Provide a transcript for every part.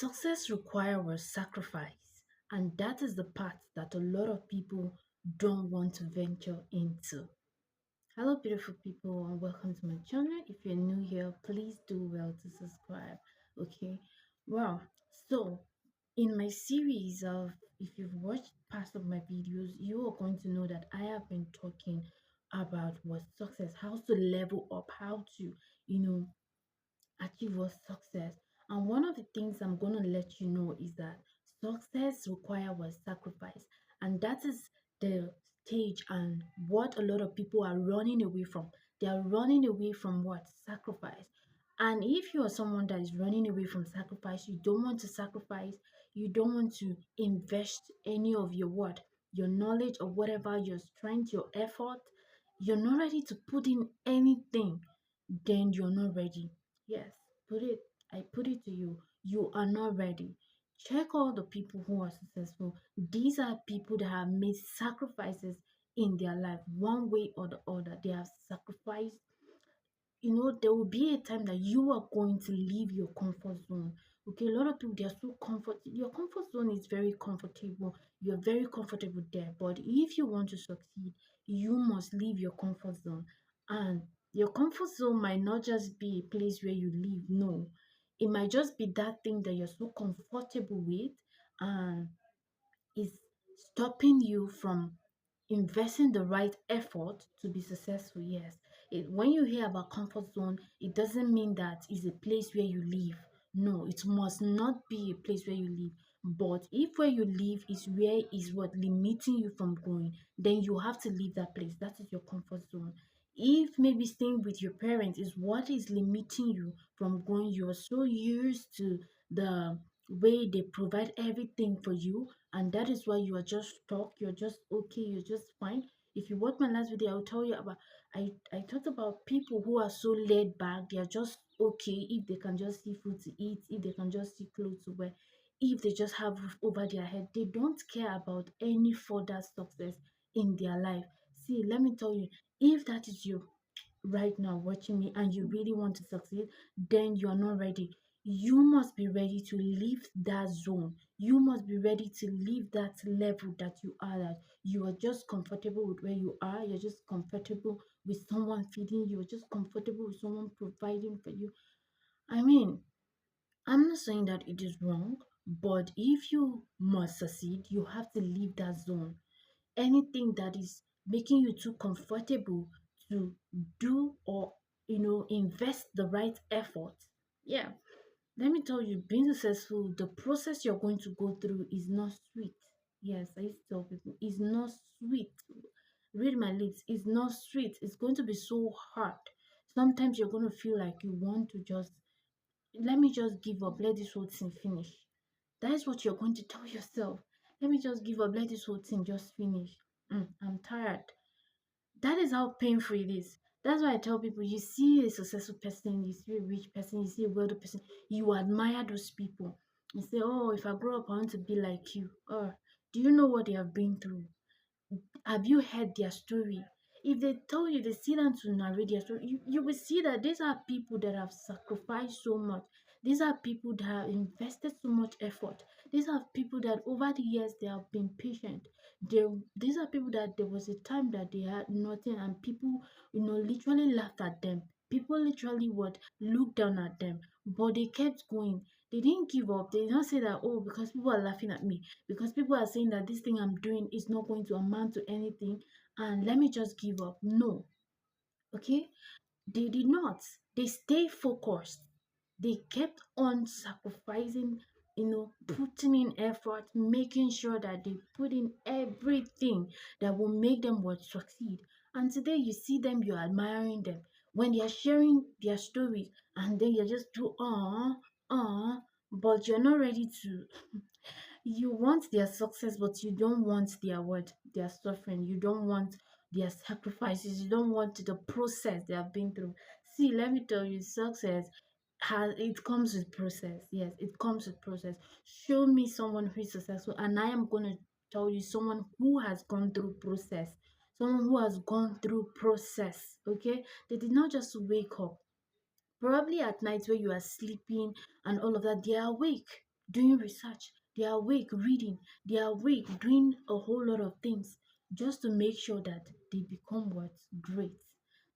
Success requires sacrifice, and that is the part that a lot of people don't want to venture into. Hello, beautiful people, and welcome to my channel. If you're new here, please do well to subscribe. Okay, well, so in my series of, if you've watched past of my videos, you are going to know that I have been talking about what success, how to level up, how to, you know, achieve what success. And one of the things I'm going to let you know is that success requires sacrifice. And that is the stage and what a lot of people are running away from. They are running away from what? Sacrifice. And if you are someone that is running away from sacrifice, you don't want to sacrifice, you don't want to invest any of your what? Your knowledge or whatever, your strength, your effort, you're not ready to put in anything, then you're not ready. Yes, I put it to you. You are not ready. Check all the people who are successful. These are people that have made sacrifices in their life, one way or the other. They have sacrificed. There will be a time that you are going to leave your comfort zone. Okay, a lot of people, they are so comfort. Your comfort zone is very comfortable. You're very comfortable there. But if you want to succeed, you must leave your comfort zone. And your comfort zone might not just be a place where you live. No, it might just be that thing that you're so comfortable with, and is stopping you from investing the right effort to be successful. Yes, when you hear about comfort zone, it doesn't mean that it's a place where you live. No, it must not be a place where you live. But if where you live is where is what limiting you from growing, then you have to leave that place. That is your comfort zone. If maybe staying with your parents is what is limiting you from growing, you are so used to the way they provide everything for you, and that is why you are just stuck, you're just okay, you're just fine. If you watch my last video, I'll tell you about, I talked about people who are so laid back. They are just okay if they can just see food to eat, if they can just see clothes to wear, if they just have roof over their head. They don't care about any further success in their life. See, let me tell you, if that is you right now watching me and you really want to succeed, then you are not ready. You must be ready to leave that zone. You must be ready to leave that level that you are at. You are just comfortable with where you are. You're just comfortable with someone feeding you. You're just comfortable with someone providing for you. I mean, I'm not saying that it is wrong, but if you must succeed, you have to leave that zone. Anything that is making you too comfortable to do or invest the right effort. Yeah, let me tell you, being successful, the process you're going to go through is not sweet. Yes, I used to tell people it's not sweet. Read my lips, it's not sweet. It's going to be so hard. Sometimes you're going to feel like you want to just let me just give up, let this whole thing finish. That is what you're going to tell yourself. Let me just give up, let this whole thing just finish. I'm tired. That is how painful it is. That's why I tell people, you see a successful person, you see a rich person, you see a wealthy person, you admire those people. You say, oh, if I grow up, I want to be like you. Or do you know what they have been through? Have you heard their story? If they tell you, they sit down to narrate their story, you will see that these are people that have sacrificed so much. These are people that have invested so much effort. These are people that over the years they have been patient. These are people that there was a time that they had nothing and people, literally laughed at them. People literally would look down at them, but they kept going. They didn't give up. They did not say that, oh, because people are laughing at me, because people are saying that this thing I'm doing is not going to amount to anything, and let me just give up. No, okay? They did not. They stay focused. They kept on sacrificing, putting in effort, making sure that they put in everything that will make them what succeed. And today you see them, you're admiring them. When they are sharing their stories, and then you just do but you're not ready to. You want their success, but you don't want their what? Their suffering. You don't want their sacrifices. You don't want the process they have been through. See, let me tell you, success it comes with process. Yes, it comes with process. Show me someone who is successful, and I am gonna tell you someone who has gone through process. Someone who has gone through process. Okay, they did not just wake up. Probably at night where you are sleeping and all of that, they are awake. doing research, they are awake reading, they are awake doing a whole lot of things just to make sure that they become what? Great.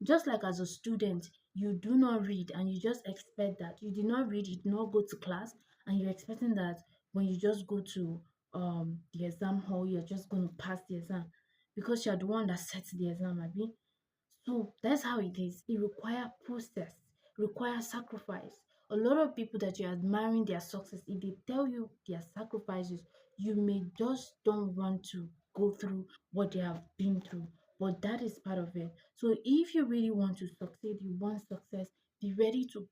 Just like as a student, you do not read and you just expect that you did not read, you did not go to class, and you're expecting that when you just go to the exam hall, you're just going to pass the exam because you're the one that sets the exam, Abi. So that's how it is. It requires process, requires sacrifice. A lot of people that you're admiring their success, if they tell you their sacrifices, you may just don't want to go through what they have been through. But that is part of it. So if you really want to succeed, you want success, be ready to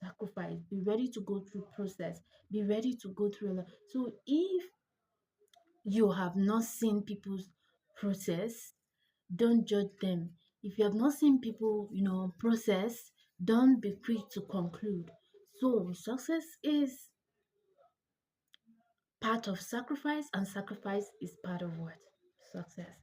sacrifice, be ready to go through process, be ready to go through a lot. So if you have not seen people's process, don't judge them. If you have not seen people, process, don't be quick to conclude. So success is part of sacrifice, and sacrifice is part of what? Success.